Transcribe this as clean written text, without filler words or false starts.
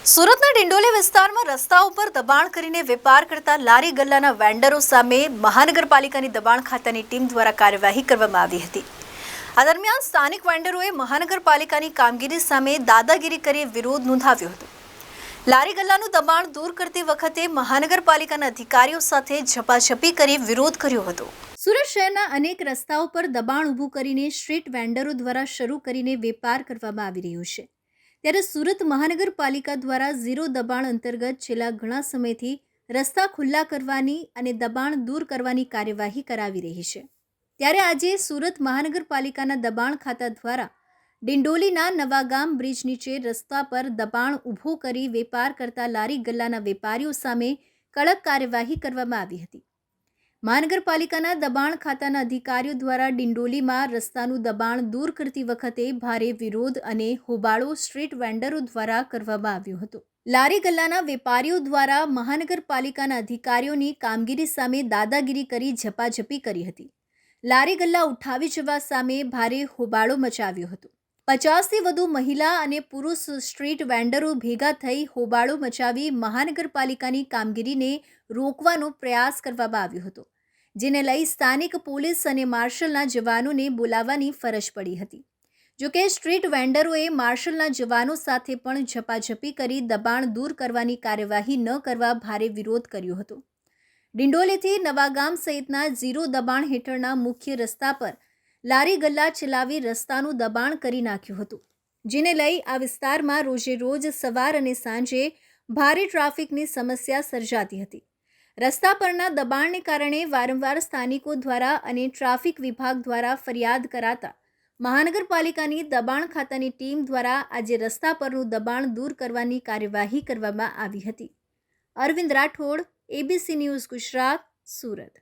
સુરતના ડિંડોલી વિસ્તારમાં રસ્તા ઉપર દબાણ કરીને વેપાર કરતા લારી ગલ્લાના વેન્ડરો સામે મહાનગરપાલિકાની દબાણ ખાતાની ટીમ દ્વારા કાર્યવાહી કરવામાં આવી હતી। આ દરમિયાન સ્થાનિક વેન્ડરોએ મહાનગરપાલિકાની કામગીરી સામે દાદાગીરી કરી વિરોધ નોંધાવ્યો હતો। લારી ગલ્લાનું દબાણ દૂર કરતી વખતે મહાનગરપાલિકાના અધિકારીઓ સાથે ઝપાઝપી કરી વિરોધ કર્યો હતો। સુરત શહેરના અનેક રસ્તાઓ પર દબાણ ઊભું કરીને સ્ટ્રીટ વેન્ડરો દ્વારા શરૂ કરીને વેપાર કરવામાં આવી રહ્યો છે। ત્યારે સુરત મહાનગરપાલિકા દ્વારા ઝીરો દબાણ અંતર્ગત છેલ્લા ઘણા સમયથી રસ્તા ખુલ્લા કરવાની અને દબાણ દૂર કરવાની કાર્યવાહી કરાવી રહી છે। ત્યારે આજે સુરત મહાનગરપાલિકાના દબાણ ખાતા દ્વારા ડિંડોલીના નવાગામ બ્રિજ નીચે રસ્તા પર દબાણ ઊભું કરી વેપાર કરતા લારી ગલ્લાના વેપારીઓ સામે કડક કાર્યવાહી કરવામાં આવી હતી। મહાનગરપાલિકાના દબાણ ખાતાના અધિકારીઓ દ્વારા ડિંડોલીમાં રસ્તાનું દબાણ દૂર કરતી વખતે ભારે વિરોધ અને હોબાળો સ્ટ્રીટ વેન્ડરો દ્વારા કરવામાં આવ્યો હતો। લારી ગલ્લાના વેપારીઓ દ્વારા મહાનગરપાલિકાના અધિકારીઓની કામગીરી સામે દાદાગીરી કરી ઝપાઝપી કરી હતી। લારી ગલ્લા ઉઠાવી જવા સામે ભારે હોબાળો મચાવ્યો હતો। 50થી વધુ મહિલા અને પુરુષ સ્ટ્રીટ વેન્ડરો ભેગા થઈ હોબાળો મચાવી મહાનગરપાલિકાની કામગીરીને રોકવાનો પ્રયાસ કરવામાં આવ્યો હતો, જેને લઈ સ્થાનિક પોલીસ અને માર્શલના જવાનોને બોલાવવાની ફરજ પડી હતી। જોકે સ્ટ્રીટ વેન્ડરોએ માર્શલના જવાનો સાથે પણ ઝપાઝપી કરી દબાણ દૂર કરવાની કાર્યવાહી ન કરવા ભારે વિરોધ કર્યો હતો। ડિંડોલીથી નવાગામ સહિતના ઝીરો દબાણ હેઠળના મુખ્ય રસ્તા પર લારી ગલ્લા ચલાવી રસ્તાનું દબાણ કરી નાખ્યું હતું, જેને લઈ આ વિસ્તારમાં રોજે રોજ સવાર અને સાંજે ભારે ટ્રાફિકની સમસ્યા સર્જાતી હતી। રસ્તા પરના દબાણને કારણે વારંવાર સ્થાનિકો દ્વારા અને ટ્રાફિક વિભાગ દ્વારા ફરિયાદ કરાતા મહાનગરપાલિકાની દબાણ ખાતાની ટીમ દ્વારા આજે રસ્તા પરનું દબાણ દૂર કરવાની કાર્યવાહી કરવામાં આવી હતી। Arvind Rathod, ABC news Gujarat, Surat.